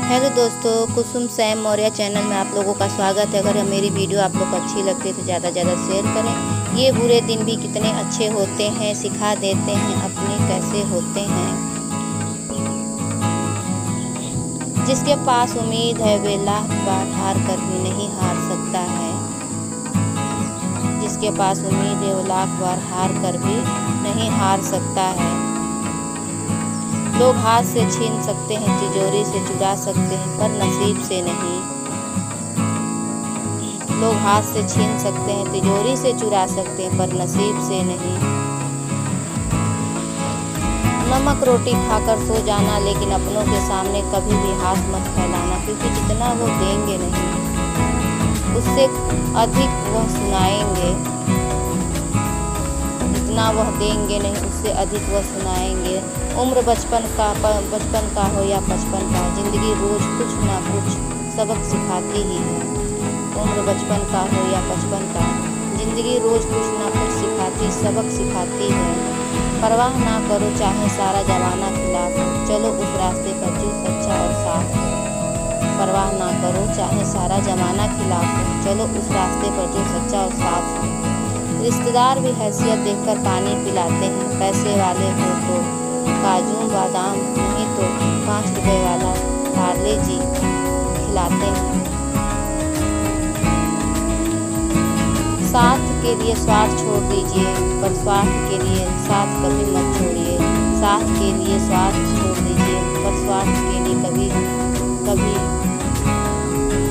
Hello दोस्तों, कुसुम Sam Maurya channel में आप लोगों का स्वागत है। अगर मेरी वीडियो आप लोग को अच्छी लगती है तो ज़्यादा से ज़्यादा शेयर करें। ये बुरे दिन भी कितने अच्छे होते हैं, सिखा देते हैं अपने कैसे होते हैं। जिसके पास उम्मीद है वे लाख बार हार कर भी नहीं हार सकता है। जिसके पास उम्मीद है वो लाख बार हार कर भी नहीं हार सकता है। लोग हाथ से छीन सकते हैं, तिजोरी से चुरा सकते हैं, पर नसीब से नहीं। लोग हाथ से छीन सकते हैं, तिजोरी से चुरा सकते हैं, पर नसीब से नहीं। नमक रोटी खाकर सो जाना, लेकिन अपनों के सामने कभी भी हाथ मत फैलाना, क्योंकि जितना वो देंगे नहीं उससे अधिक वह सुनाएंगे। जितना वह देंगे नहीं उससे अधिक वह सुनाएंगे। उम्र बचपन का हो या 55 का, जिंदगी रोज कुछ ना कुछ सबक सिखाती ही है। उम्र बचपन का हो या 55 का, जिंदगी रोज कुछ ना कुछ सबक सिखाती है। परवाह ना करो चाहे सारा जमाना खिलाफ हो, चलो उस रास्ते पर जो सच्चा और साफ हो। परवाह ना करो चाहे सारा जमाना खिलाफ हो, चलो उस रास्ते पर जो सच्चा और साफ हो। रिश्तेदार भी हैसियत देखकर पानी पिलाते हैं, पैसे वाले हो तो काजू बादाम, नहीं तो 5 रुपए वाला पार्ले जी खिलाते हैं। साथ के लिए स्वार्थ छोड़ दीजिए, पर स्वार्थ के लिए साथ कभी मत छोड़िए। साथ के लिए स्वार्थ छोड़ दीजिए, पर स्वार्थ के लिए कभी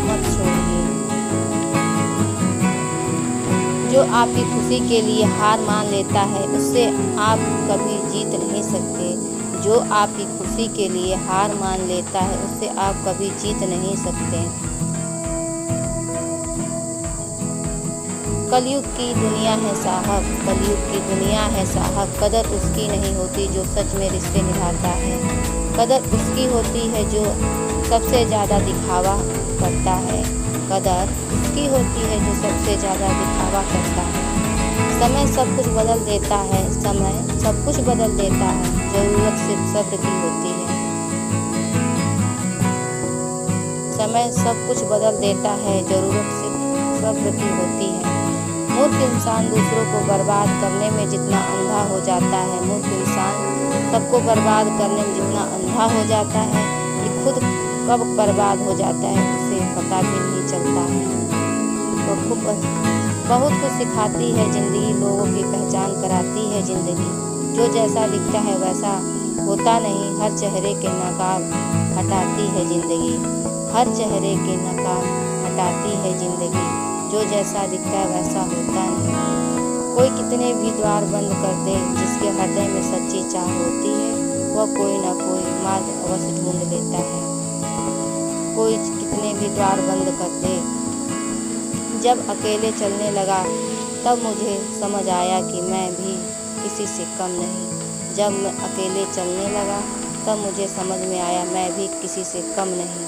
मत छोड़िए। जो आपकी खुशी के लिए हार मान लेता है उससे आप कभी जीत नहीं सकते। जो आपकी खुशी के लिए हार मान लेता है उससे आप कभी जीत नहीं सकते। कलयुग की दुनिया है साहब, कलयुग की दुनिया है साहब। कदर उसकी नहीं होती जो सच में रिश्ते निभाता है। कदर उसकी होती है जो सबसे ज़्यादा दिखावा करता है। कदर उसकी होती है जो सबसे ज़्यादा दिखावा करता है। समय सब कुछ बदल देता है, समय सब कुछ बदल देता है, ज़रूरत सिर्फ सब्र की होती है। समय सब कुछ बदल देता है, ज़रूरत सिर्फ सब्र की होती है। मूर्ख इंसान दूसरों को बर्बाद करने में जितना अंधा हो जाता है, मूर्ख इंसान सबको बर्बाद करने में जितना अंधा हो जाता है कि खुद कब बर्बाद हो जाता है उसे पता भी नहीं चलता है। तो बहुत कुछ सिखाती है ज़िंदगी, लोगों की पहचान कराती है ज़िंदगी। जो जैसा दिखता है वैसा होता नहीं, हर चेहरे के नकाब हटाती है ज़िंदगी। हर चेहरे के नकाब हटाती है ज़िंदगी। जो जैसा दिखता है वैसा होता नहीं। कोई कितने भी द्वार बंद कर दे, जिसके हृदय में सच्ची चाह होती है वह कोई ना कोई मार्ग अवश्य ढूंढ लेता है। कोई कितने भी द्वार बंद कर दे। जब अकेले चलने लगा तब मुझे समझ आया कि मैं भी किसी से कम नहीं। जब मैं अकेले चलने लगा तब मुझे समझ में आया मैं भी किसी से कम नहीं।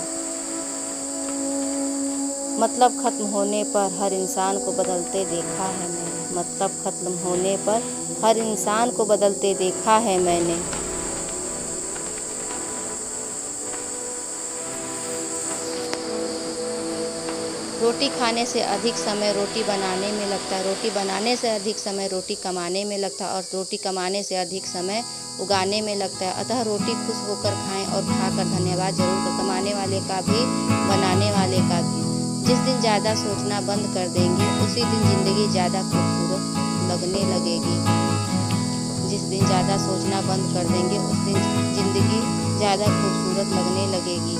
मतलब खत्म होने पर हर इंसान को बदलते देखा है मैंने। मतलब खत्म होने पर हर इंसान को बदलते देखा है मैंने। रोटी खाने से अधिक समय रोटी बनाने में लगता है, रोटी बनाने से अधिक समय रोटी कमाने में लगता है, और रोटी कमाने से अधिक समय उगाने में लगता है। अतः रोटी खुश होकर खाएं और खाकर धन्यवाद जरूर करें, कमाने वाले का भी बनाने वाले का भी। जिस दिन ज़्यादा सोचना बंद कर देंगे उसी दिन ज़िंदगी ज़्यादा खूबसूरत लगने लगेगी। जिस दिन ज़्यादा सोचना बंद कर देंगे उस दिन ज़िंदगी ज़्यादा खूबसूरत लगने लगेगी।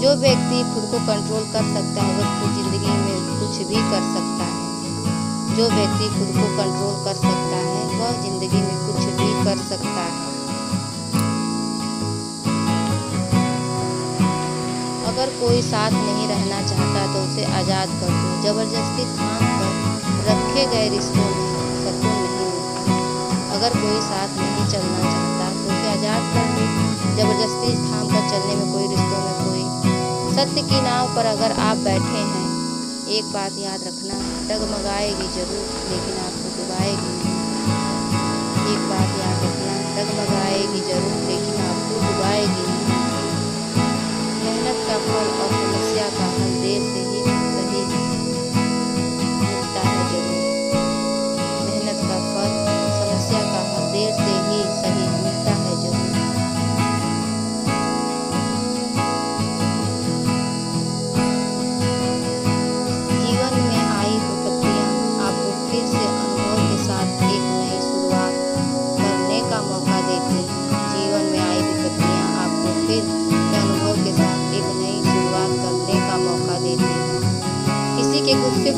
जो व्यक्ति खुद को कंट्रोल कर सकता है वह खुद ज़िंदगी में कुछ भी कर सकता है। जो व्यक्ति खुद को कंट्रोल कर सकता है वह ज़िंदगी में कुछ भी कर सकता है। अगर कोई साथ नहीं रहना चाहता तो उसे आज़ाद कर दो। ज़बरदस्ती थाम कर रखे गए रिश्तों में सुकून नहीं मिलता। अगर कोई साथ नहीं चलना चाहता तो उसे आज़ाद कर दो। ज़बरदस्ती थाम कर चलने में कोई रिश्तों में कोई। सत्य की नाव पर अगर आप बैठे हैं, एक बात याद रखना, डगमगाएगी जरूर लेकिन आपको डुबाएगी नहीं। एक बात याद रखना, डगमगाएगी जरूर लेकिन आपको डुबाएगी नहीं।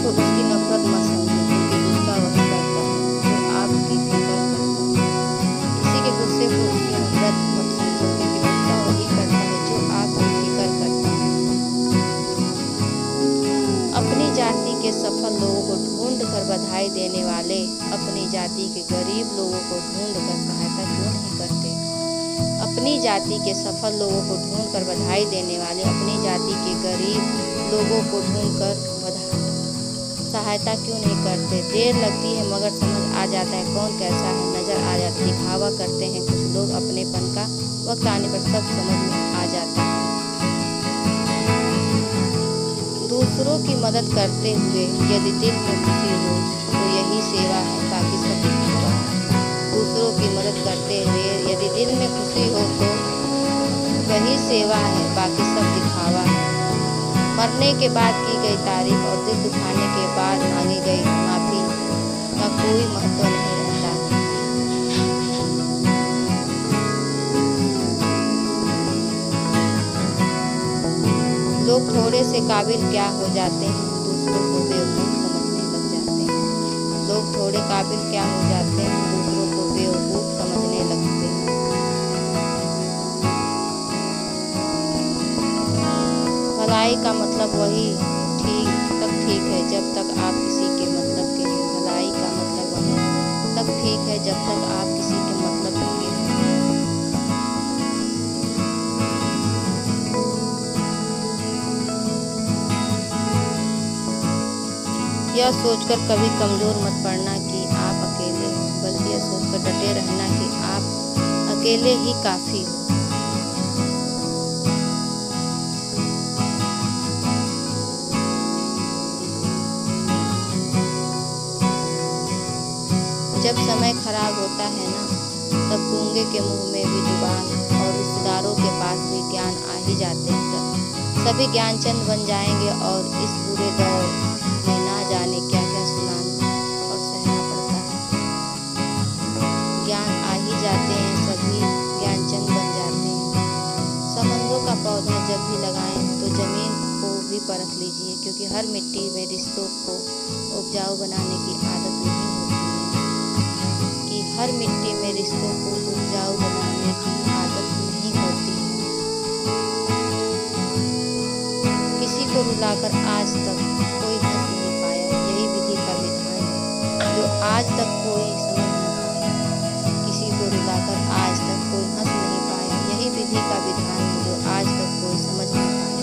तो उसकी नफरत मत समझें, क्योंकि गुस्सा वही करता है जो आपकी फिक्र करता है। किसी के गुस्से को उसकी नफरत मत समझो, क्योंकि गुस्सा वही करता है जो आपकी फिक्र करता है। अपनी जाति के सफल लोगों को ढूंढ कर बधाई देने वाले अपनी जाति के गरीब लोगों को ढूंढ कर सहायता क्यों नहीं करते? अपनी जाति के सफल लोगों को ढूंढ कर बधाई देने वाले अपनी जाति के गरीब लोगों को ढूंढ कर सहायता क्यों नहीं करते? देर लगती है मगर समझ आ जाता है कौन कैसा है, नजर आ जाता है। दिखावा करते हैं कुछ लोग अपनेपन का, वक्त आने पर सब समझ में आ जाता है। दूसरों की मदद करते हुए यदि दिल में खुशी हो तो यही सेवा है, बाकी सब दिखावा है। दूसरों की मदद करते हुए यदि दिल में खुशी हो तो वही सेवा है, बाकी सब दिखावा है। मरने के बाद की गई तारीफ और दिल दुखाने के बाद मांगी गई माफी का कोई महत्व नहीं रहता। लोग थोड़े से काबिल क्या हो जाते हैं, दूसरों को बेवकूफ समझने लग जाते हैं। लोग थोड़े काबिल क्या हो जाते हैं, दूसरों को बेवकूफ समझने लगते हैं। भलाई का मतलब वही ठीक है जब तक आप किसी के मतलब के हैं। भलाई का मतलब वही तब ठीक है जब तक आप किसी के मतलब के हैं। यह सोचकर कभी कमजोर मत पड़ना कि आप अकेले हो, बल्कि यह सोचकर डटे रहना कि आप अकेले ही काफी हो। जब समय खराब होता है ना, तब गूंगे के मुंह में भी जुबान और रिश्तेदारों के पास भी ज्ञान आ ही जाते हैं। सभी ज्ञानचंद बन जाएंगे और इस बुरे दौर में ना जाने क्या क्या सुनाना और सहना पड़ता है। ज्ञान आ ही जाते हैं, सभी ज्ञानचंद बन जाते हैं। संबंधों का पौधा जब भी लगाएं तो जमीन को भी परख लीजिए, क्योंकि हर मिट्टी में रिश्तों को उपजाऊ बनाने की आदत नहीं होती है। हर मिट्टी में रिश्तों को उपजाऊ बनाने की आदत नहीं होती है। किसी को रुलाकर आज तक कोई हंस नहीं पाया, यही विधि का विधान है जो आज तक कोई समझ न पाया। किसी को रुलाकर आज तक कोई हंस नहीं पाया, यही विधि का विधान है जो आज तक कोई समझ न पाया।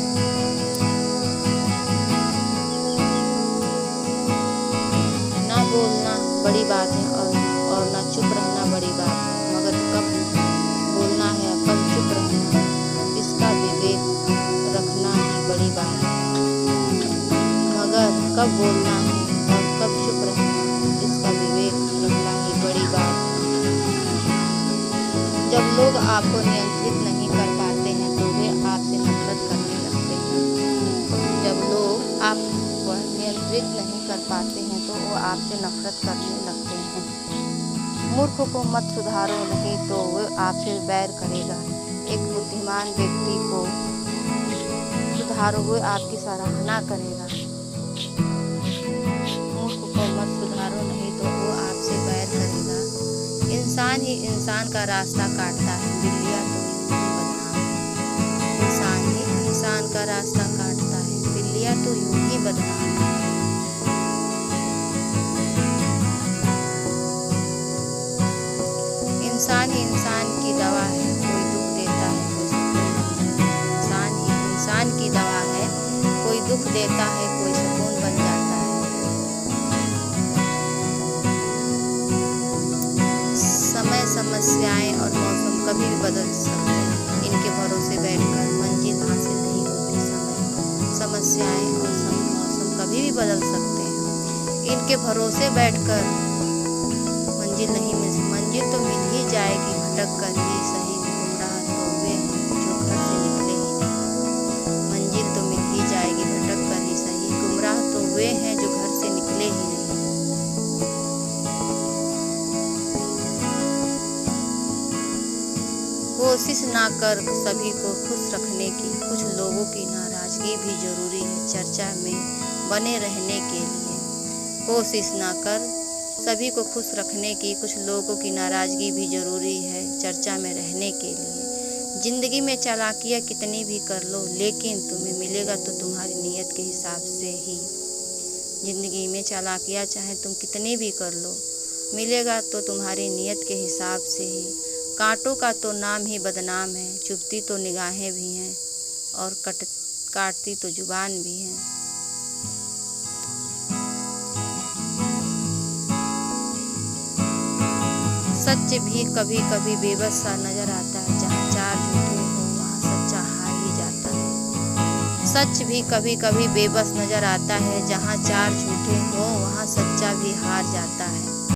ना बोलना बड़ी बात है और ना चुप रहना बड़ी बात है, मगर कब बोलना है और कब चुप रहना इसका विवेक रखना ही बड़ी बात है। मगर कब बोलना है और कब चुप रहना इसका विवेक रखना ही बड़ी बात है। जब लोग आपको नियंत्रित नहीं कर पाते हैं तो वे आपसे नफरत करने लगते हैं। जब लोग आपको नियंत्रित नहीं कर पाते हैं तो वो आपसे नफरत करने लगते हैं। मूर्ख को मत सुधारो, नहीं तो वह आपसे बैर करेगा। एक बुद्धिमान व्यक्ति को सुधारो, वह आपकी सराहना करेगा। मूर्ख को मत सुधारो, नहीं तो वह आपसे बैर करेगा। इंसान ही इंसान का रास्ता काटता है, बिल्लियाँ तो यूं ही बदनाम है। इंसान ही इंसान का रास्ता काटता है, बिल्लियाँ तो यूं ही बदनाम है। इंसान ही इंसान की दवा है, कोई दुख देता है कोई सुकून बन जाता है। इंसान ही इंसान की दवा है, कोई दुख देता है कोई सुकून बन जाता है। समय, समस्याएं और मौसम कभी भी बदल सकते हैं, इनके भरोसे बैठकर मंजिल हासिल नहीं होती। समय, समस्याएं और मौसम कभी भी बदल सकते हैं, इनके भरोसे बैठकर मंजिल नहीं मिल सकती। मंजिल तो मिल ही जाएगी, भटक कर ही सही, गुमराह तो वे हैं जो घर से निकले ही नहीं। मंजिल तो मिल ही जाएगी, भटक कर ही सही, गुमराह तो वे हैं जो घर से निकले ही नहीं। कोशिश ना कर सभी को खुश रखने की, कुछ लोगों की नाराजगी भी जरूरी है चर्चा में बने रहने के लिए। कोशिश ना कर। सभी को खुश रखने की कुछ लोगों की नाराज़गी भी ज़रूरी है चर्चा में रहने के लिए। ज़िंदगी में चालाकियाँ कितनी भी कर लो, लेकिन तुम्हें मिलेगा तो तुम्हारी नीयत के हिसाब से ही। ज़िंदगी में चालाकियाँ चाहे तुम कितनी भी कर लो, मिलेगा तो तुम्हारी नीयत के हिसाब से ही। कांटों का तो नाम ही बदनाम है, चुभती तो निगाहें भी हैं और काटती तो जुबान भी है। सच भी कभी कभी बेबस सा नजर आता है, जहाँ चार झूठे हो वहाँ सच्चा हार ही जाता है। सच भी कभी कभी बेबस नजर आता है, जहाँ चार झूठे हो वहाँ सच्चा भी हार जाता है।